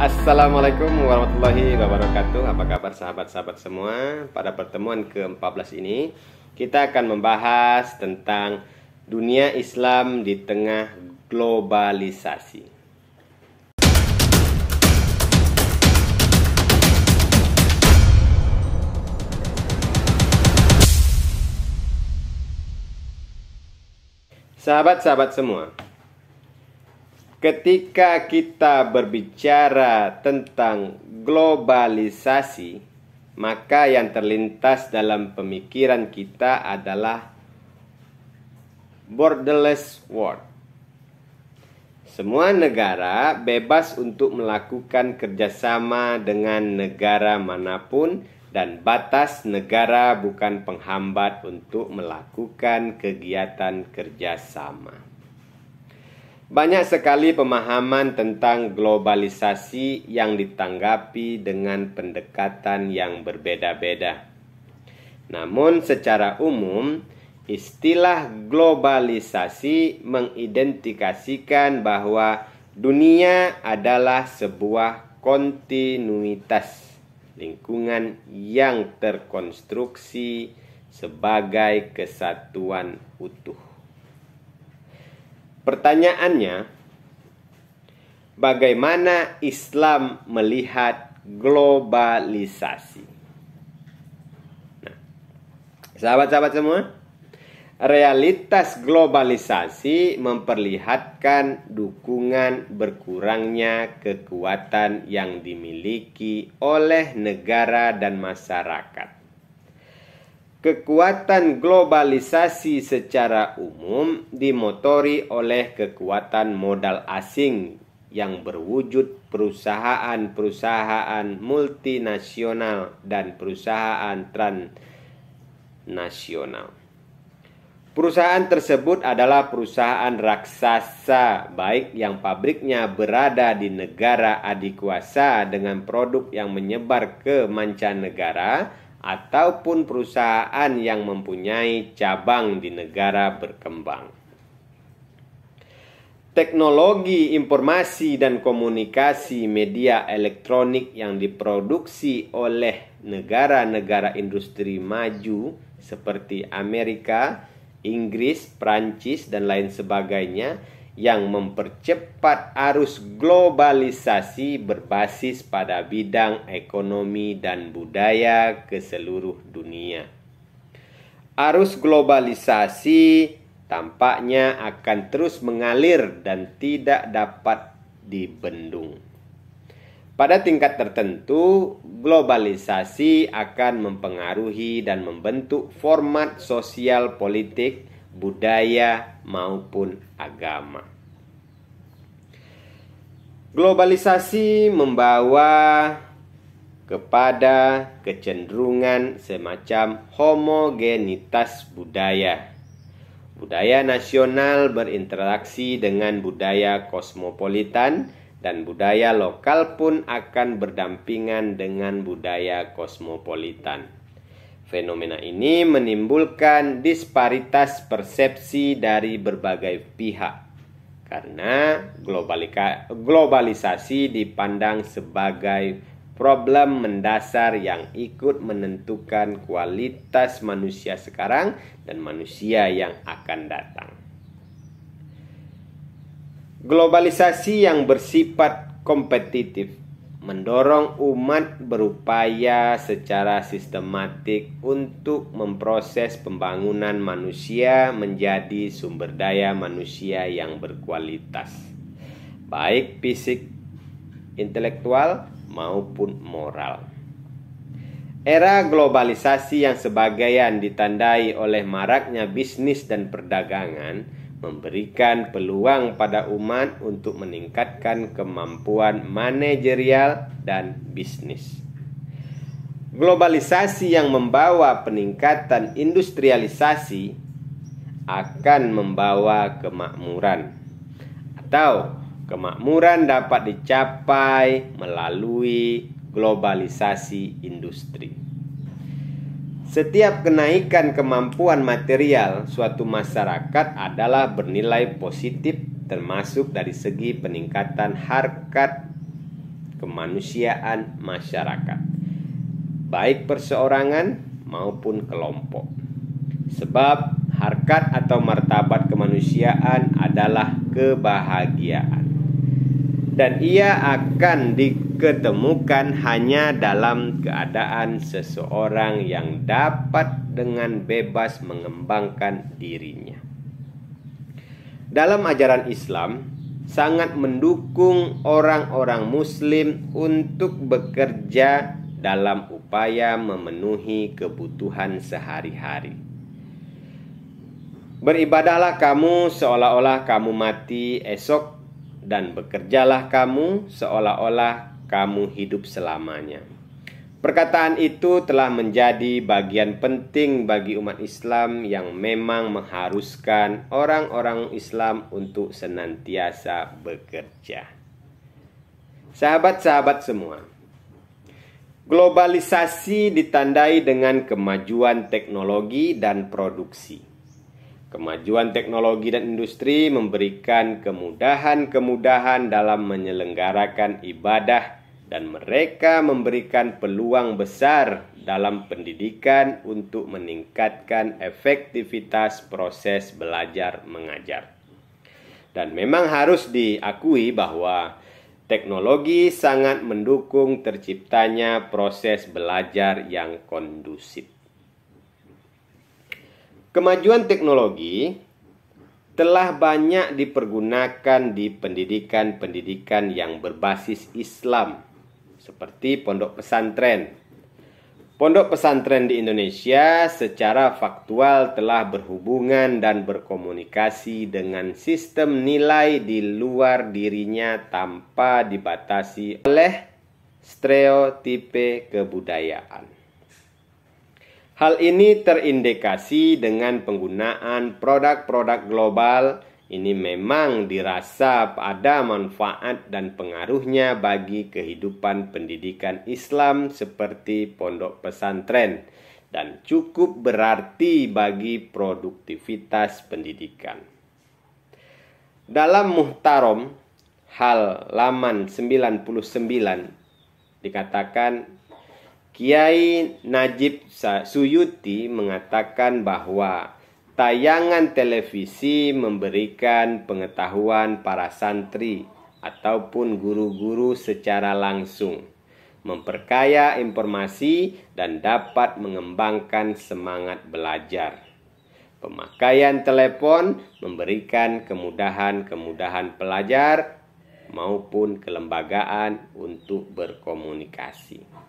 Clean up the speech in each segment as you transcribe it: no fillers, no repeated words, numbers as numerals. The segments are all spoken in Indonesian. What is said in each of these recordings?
Assalamualaikum warahmatullahi wabarakatuh. Apa kabar sahabat-sahabat semua? Pada pertemuan ke-14 ini kita akan membahas tentang dunia Islam di tengah globalisasi. Sahabat-sahabat semua, ketika kita berbicara tentang globalisasi, maka yang terlintas dalam pemikiran kita adalah borderless world. Semua negara bebas untuk melakukan kerjasama dengan negara manapun, dan batas negara bukan penghambat untuk melakukan kegiatan kerjasama. Banyak sekali pemahaman tentang globalisasi yang ditanggapi dengan pendekatan yang berbeda-beda. Namun secara umum, istilah globalisasi mengidentifikasikan bahwa dunia adalah sebuah kontinuitas lingkungan yang terkonstruksi sebagai kesatuan utuh. Pertanyaannya, bagaimana Islam melihat globalisasi? Nah, sahabat-sahabat semua, realitas globalisasi memperlihatkan dukungan berkurangnya kekuatan yang dimiliki oleh negara dan masyarakat. Kekuatan globalisasi secara umum dimotori oleh kekuatan modal asing yang berwujud perusahaan-perusahaan multinasional dan perusahaan transnasional. Perusahaan tersebut adalah perusahaan raksasa, baik yang pabriknya berada di negara adikuasa dengan produk yang menyebar ke mancanegara, ataupun perusahaan yang mempunyai cabang di negara berkembang. Teknologi informasi dan komunikasi media elektronik yang diproduksi oleh negara-negara industri maju seperti Amerika, Inggris, Prancis, dan lain sebagainya yang mempercepat arus globalisasi berbasis pada bidang ekonomi dan budaya ke seluruh dunia. Arus globalisasi tampaknya akan terus mengalir dan tidak dapat dibendung. Pada tingkat tertentu, globalisasi akan mempengaruhi dan membentuk format sosial politik, budaya, maupun agama. Globalisasi membawa kepada kecenderungan semacam homogenitas budaya. Budaya nasional berinteraksi dengan budaya kosmopolitan, dan budaya lokal pun akan berdampingan dengan budaya kosmopolitan. Fenomena ini menimbulkan disparitas persepsi dari berbagai pihak, karena globalisasi dipandang sebagai problem mendasar yang ikut menentukan kualitas manusia sekarang dan manusia yang akan datang. Globalisasi yang bersifat kompetitif mendorong umat berupaya secara sistematik untuk memproses pembangunan manusia menjadi sumber daya manusia yang berkualitas, baik fisik, intelektual, maupun moral. Era globalisasi yang sebagian ditandai oleh maraknya bisnis dan perdagangan memberikan peluang pada umat untuk meningkatkan kemampuan manajerial dan bisnis. Globalisasi yang membawa peningkatan industrialisasi akan membawa kemakmuran, atau kemakmuran dapat dicapai melalui globalisasi industri. Setiap kenaikan kemampuan material suatu masyarakat adalah bernilai positif, termasuk dari segi peningkatan harkat kemanusiaan masyarakat, baik perseorangan maupun kelompok. Sebab harkat atau martabat kemanusiaan adalah kebahagiaan, dan ia akan diketemukan hanya dalam keadaan seseorang yang dapat dengan bebas mengembangkan dirinya. Dalam ajaran Islam, sangat mendukung orang-orang Muslim untuk bekerja dalam upaya memenuhi kebutuhan sehari-hari. Beribadahlah kamu seolah-olah kamu mati esok, dan bekerjalah kamu seolah-olah kamu hidup selamanya. Perkataan itu telah menjadi bagian penting bagi umat Islam yang memang mengharuskan orang-orang Islam untuk senantiasa bekerja. Sahabat-sahabat semua, globalisasi ditandai dengan kemajuan teknologi dan produksi. Kemajuan teknologi dan industri memberikan kemudahan-kemudahan dalam menyelenggarakan ibadah, dan mereka memberikan peluang besar dalam pendidikan untuk meningkatkan efektivitas proses belajar mengajar. Dan memang harus diakui bahwa teknologi sangat mendukung terciptanya proses belajar yang kondusif. Kemajuan teknologi telah banyak dipergunakan di pendidikan-pendidikan yang berbasis Islam, seperti pondok pesantren. Pondok pesantren di Indonesia secara faktual telah berhubungan dan berkomunikasi dengan sistem nilai di luar dirinya tanpa dibatasi oleh stereotipe kebudayaan. Hal ini terindikasi dengan penggunaan produk-produk global. Ini memang dirasa ada manfaat dan pengaruhnya bagi kehidupan pendidikan Islam seperti pondok pesantren, dan cukup berarti bagi produktivitas pendidikan. Dalam Muhtarom halaman 99 dikatakan, Kiai Najib Suyuti mengatakan bahwa tayangan televisi memberikan pengetahuan para santri ataupun guru-guru secara langsung, memperkaya informasi dan dapat mengembangkan semangat belajar. Pemakaian telepon memberikan kemudahan-kemudahan pelajar maupun kelembagaan untuk berkomunikasi.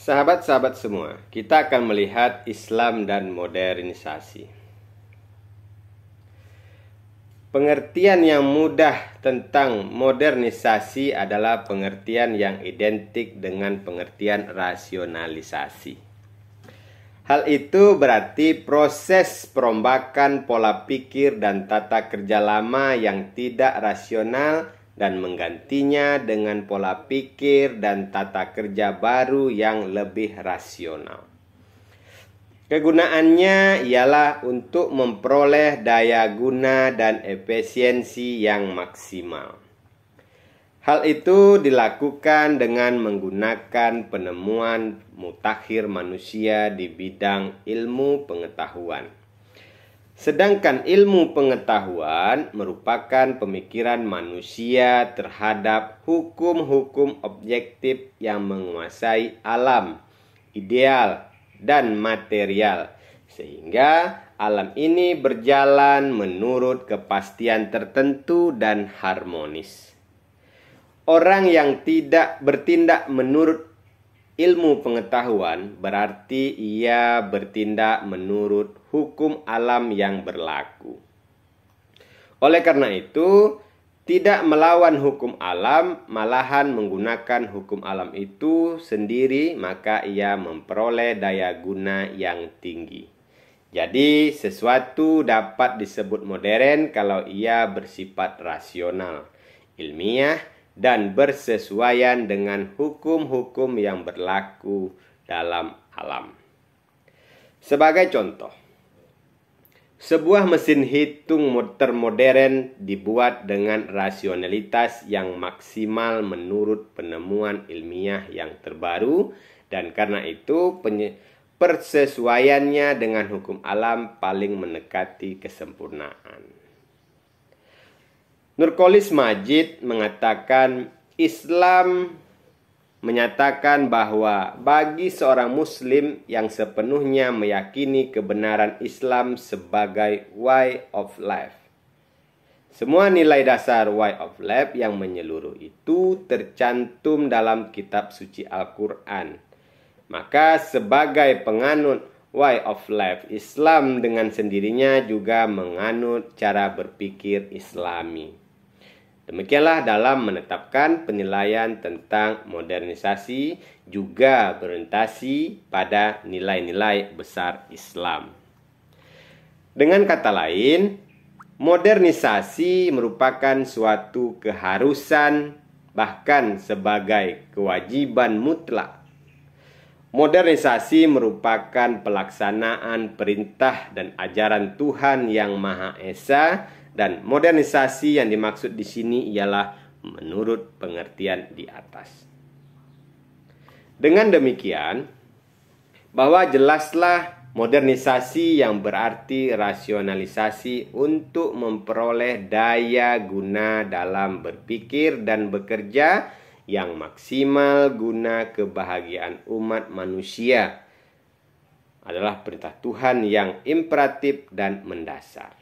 Sahabat-sahabat semua, kita akan melihat Islam dan modernisasi. Pengertian yang mudah tentang modernisasi adalah pengertian yang identik dengan pengertian rasionalisasi. Hal itu berarti proses perombakan pola pikir dan tata kerja lama yang tidak rasional dan menggantinya dengan pola pikir dan tata kerja baru yang lebih rasional. Kegunaannya ialah untuk memperoleh daya guna dan efisiensi yang maksimal. Hal itu dilakukan dengan menggunakan penemuan mutakhir manusia di bidang ilmu pengetahuan. Sedangkan ilmu pengetahuan merupakan pemikiran manusia terhadap hukum-hukum objektif yang menguasai alam, ideal, dan material, sehingga alam ini berjalan menurut kepastian tertentu dan harmonis. Orang yang tidak bertindak menurut ilmu pengetahuan berarti ia bertindak menurut hukum alam yang berlaku. Oleh karena itu, tidak melawan hukum alam, malahan menggunakan hukum alam itu sendiri, maka ia memperoleh daya guna yang tinggi. Jadi, sesuatu dapat disebut modern kalau ia bersifat rasional, ilmiah, dan bersesuaian dengan hukum-hukum yang berlaku dalam alam. Sebagai contoh, Sebuah mesin hitung termodern dibuat dengan rasionalitas yang maksimal menurut penemuan ilmiah yang terbaru, dan karena itu persesuaiannya dengan hukum alam paling mendekati kesempurnaan. Nurkolis Majid mengatakan, Islam menyatakan bahwa bagi seorang muslim yang sepenuhnya meyakini kebenaran Islam sebagai way of life, semua nilai dasar way of life yang menyeluruh itu tercantum dalam kitab suci Al-Quran. Maka sebagai penganut way of life, Islam dengan sendirinya juga menganut cara berpikir Islami. Demikianlah dalam menetapkan penilaian tentang modernisasi juga berorientasi pada nilai-nilai besar Islam. Dengan kata lain, modernisasi merupakan suatu keharusan, bahkan sebagai kewajiban mutlak. Modernisasi merupakan pelaksanaan perintah dan ajaran Tuhan Yang Maha Esa, dan modernisasi yang dimaksud di sini ialah menurut pengertian di atas. Dengan demikian, bahwa jelaslah modernisasi yang berarti rasionalisasi untuk memperoleh daya guna dalam berpikir dan bekerja yang maksimal guna kebahagiaan umat manusia adalah perintah Tuhan yang imperatif dan mendasar.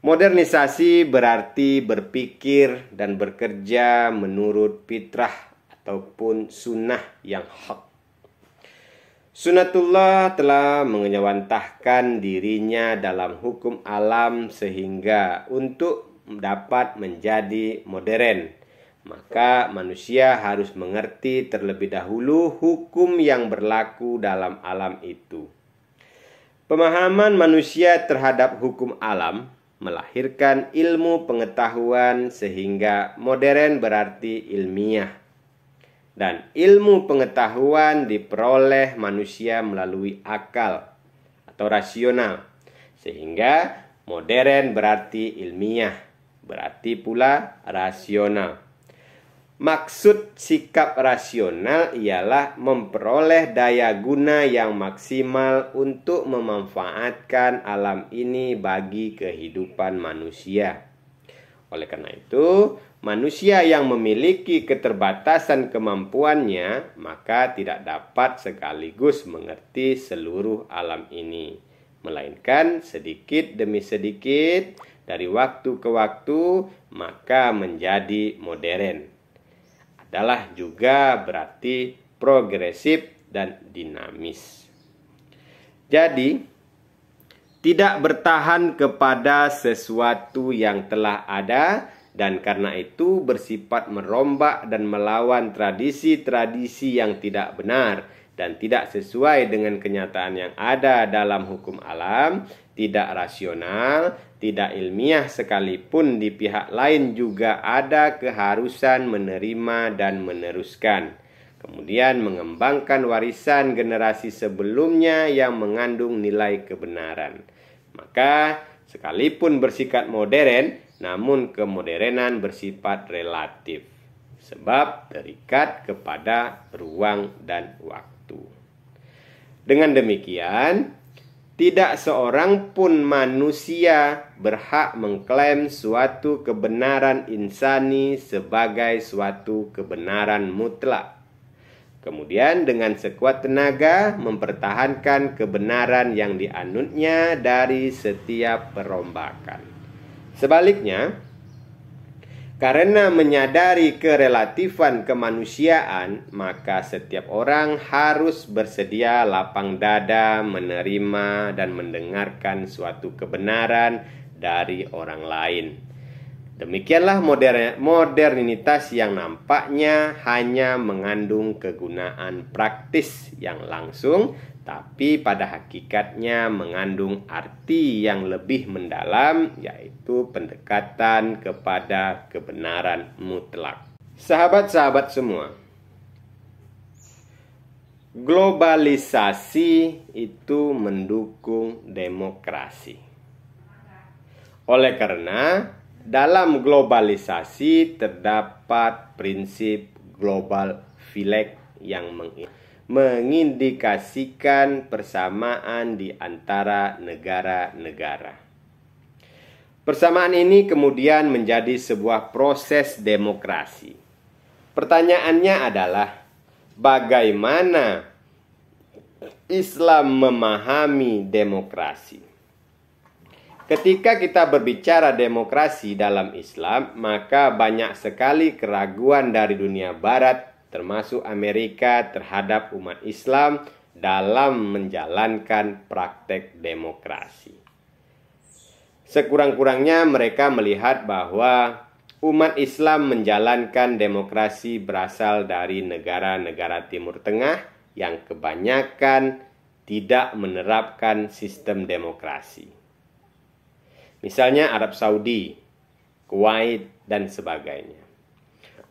Modernisasi berarti berpikir dan bekerja menurut fitrah ataupun sunnah yang hak. Sunnatullah telah mengejawantahkan dirinya dalam hukum alam sehingga untuk dapat menjadi modern, maka manusia harus mengerti terlebih dahulu hukum yang berlaku dalam alam itu. Pemahaman manusia terhadap hukum alam melahirkan ilmu pengetahuan sehingga modern berarti ilmiah. Dan ilmu pengetahuan diperoleh manusia melalui akal atau rasional. Sehingga modern berarti ilmiah, berarti pula rasional. Maksud sikap rasional ialah memperoleh daya guna yang maksimal untuk memanfaatkan alam ini bagi kehidupan manusia. Oleh karena itu, manusia yang memiliki keterbatasan kemampuannya, maka tidak dapat sekaligus mengerti seluruh alam ini, melainkan sedikit demi sedikit dari waktu ke waktu, maka menjadi modern. Adalah juga berarti progresif dan dinamis. Jadi, tidak bertahan kepada sesuatu yang telah ada, dan karena itu bersifat merombak dan melawan tradisi-tradisi yang tidak benar dan tidak sesuai dengan kenyataan yang ada dalam hukum alam, tidak rasional, tidak ilmiah, sekalipun di pihak lain juga ada keharusan menerima dan meneruskan. Kemudian mengembangkan warisan generasi sebelumnya yang mengandung nilai kebenaran. Maka sekalipun bersikap modern, namun kemodernan bersifat relatif, sebab terikat kepada ruang dan waktu. Dengan demikian, tidak seorang pun manusia berhak mengklaim suatu kebenaran insani sebagai suatu kebenaran mutlak. Kemudian dengan sekuat tenaga mempertahankan kebenaran yang dianutnya dari setiap perombakan. Sebaliknya, karena menyadari kerelatifan kemanusiaan, maka setiap orang harus bersedia lapang dada menerima dan mendengarkan suatu kebenaran dari orang lain. Demikianlah modernitas yang nampaknya hanya mengandung kegunaan praktis yang langsung, tapi pada hakikatnya mengandung arti yang lebih mendalam, yaitu pendekatan kepada kebenaran mutlak. Sahabat-sahabat semua, globalisasi itu mendukung demokrasi. Oleh karena dalam globalisasi terdapat prinsip global village yang mengindikasikan persamaan di antara negara-negara. Persamaan ini kemudian menjadi sebuah proses demokrasi. Pertanyaannya adalah, bagaimana Islam memahami demokrasi? Ketika kita berbicara demokrasi dalam Islam, maka banyak sekali keraguan dari dunia barat, termasuk Amerika, terhadap umat Islam dalam menjalankan praktek demokrasi. Sekurang-kurangnya mereka melihat bahwa umat Islam menjalankan demokrasi berasal dari negara-negara Timur Tengah yang kebanyakan tidak menerapkan sistem demokrasi. Misalnya Arab Saudi, Kuwait, dan sebagainya.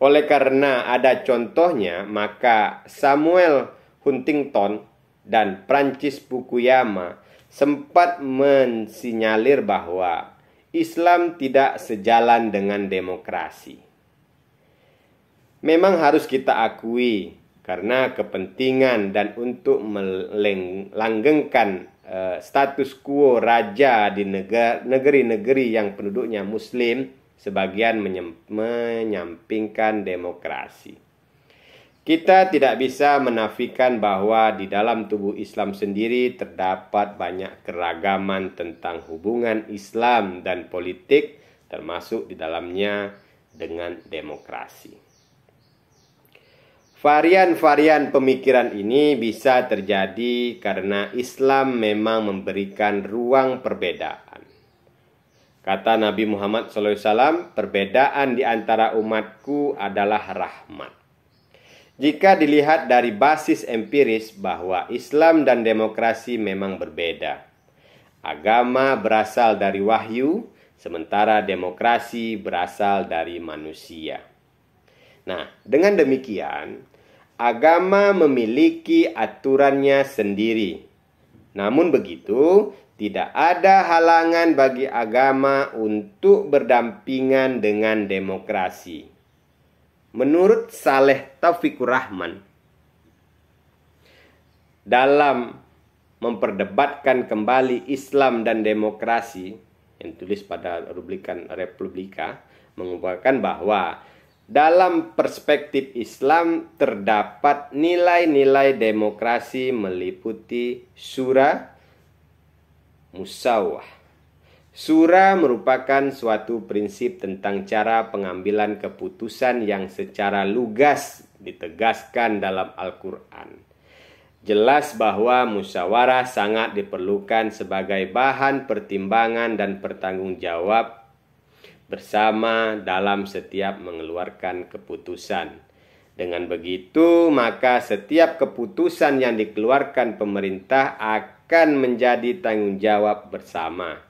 Oleh karena ada contohnya, maka Samuel Huntington dan Francis Fukuyama sempat mensinyalir bahwa Islam tidak sejalan dengan demokrasi. Memang harus kita akui, karena kepentingan dan untuk melanggengkan status quo raja di negeri-negeri yang penduduknya Muslim, sebagian menyampingkan demokrasi. Kita tidak bisa menafikan bahwa di dalam tubuh Islam sendiri terdapat banyak keragaman tentang hubungan Islam dan politik, termasuk di dalamnya dengan demokrasi. Varian-varian pemikiran ini bisa terjadi karena Islam memang memberikan ruang perbedaan. Kata Nabi Muhammad SAW, perbedaan di antara umatku adalah rahmat. Jika dilihat dari basis empiris bahwa Islam dan demokrasi memang berbeda. Agama berasal dari wahyu, sementara demokrasi berasal dari manusia. Nah, dengan demikian, agama memiliki aturannya sendiri. Namun begitu, tidak ada halangan bagi agama untuk berdampingan dengan demokrasi. Menurut Saleh Taufikur Rahman, dalam memperdebatkan kembali Islam dan demokrasi, yang tulis pada rubrikan Republika, mengungkapkan bahwa dalam perspektif Islam terdapat nilai-nilai demokrasi meliputi syura, musawah. Syura merupakan suatu prinsip tentang cara pengambilan keputusan yang secara lugas ditegaskan dalam Al-Quran. Jelas bahwa musyawarah sangat diperlukan sebagai bahan pertimbangan dan bertanggungjawab bersama dalam setiap mengeluarkan keputusan. Dengan begitu, maka setiap keputusan yang dikeluarkan pemerintah akan menjadi tanggung jawab bersama.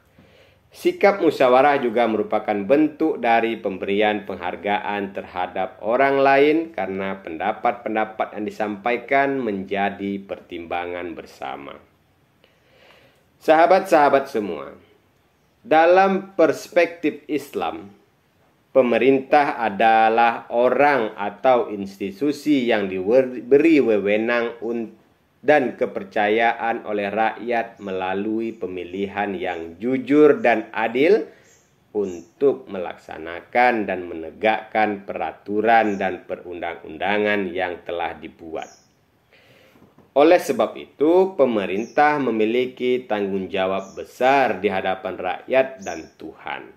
Sikap musyawarah juga merupakan bentuk dari pemberian penghargaan terhadap orang lain karena pendapat-pendapat yang disampaikan menjadi pertimbangan bersama. Sahabat-sahabat semua, dalam perspektif Islam, pemerintah adalah orang atau institusi yang diberi wewenang dan kepercayaan oleh rakyat melalui pemilihan yang jujur dan adil untuk melaksanakan dan menegakkan peraturan dan perundang-undangan yang telah dibuat. Oleh sebab itu, pemerintah memiliki tanggung jawab besar di hadapan rakyat dan Tuhan.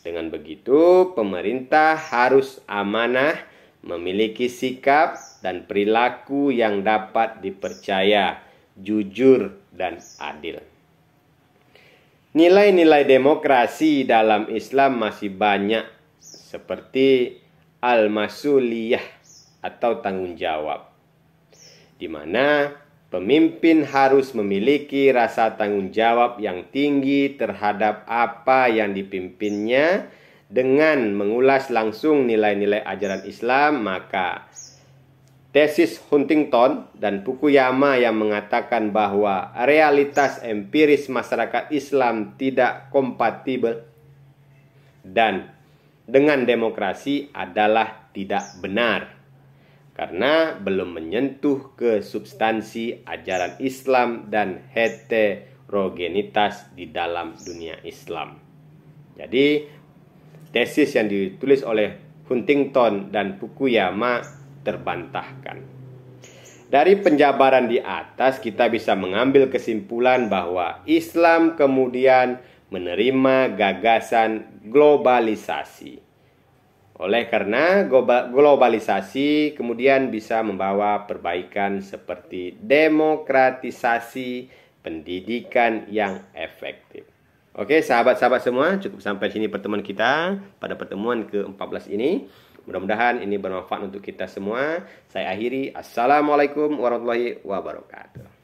Dengan begitu, pemerintah harus amanah, memiliki sikap dan perilaku yang dapat dipercaya, jujur, dan adil. Nilai-nilai demokrasi dalam Islam masih banyak, seperti al-masuliyah atau tanggung jawab, di mana pemimpin harus memiliki rasa tanggung jawab yang tinggi terhadap apa yang dipimpinnya. Dengan mengulas langsung nilai-nilai ajaran Islam, maka tesis Huntington dan Fukuyama yang mengatakan bahwa realitas empiris masyarakat Islam tidak kompatibel dan dengan demokrasi adalah tidak benar karena belum menyentuh ke substansi ajaran Islam dan heterogenitas di dalam dunia Islam. Jadi tesis yang ditulis oleh Huntington dan Fukuyama terbantahkan. Dari penjabaran di atas kita bisa mengambil kesimpulan bahwa Islam kemudian menerima gagasan globalisasi. Oleh karena globalisasi kemudian bisa membawa perbaikan seperti demokratisasi pendidikan yang efektif. Oke, sahabat-sahabat semua, cukup sampai sini pertemuan kita pada pertemuan ke-14 ini. Mudah-mudahan ini bermanfaat untuk kita semua. Saya akhiri. Assalamualaikum warahmatullahi wabarakatuh.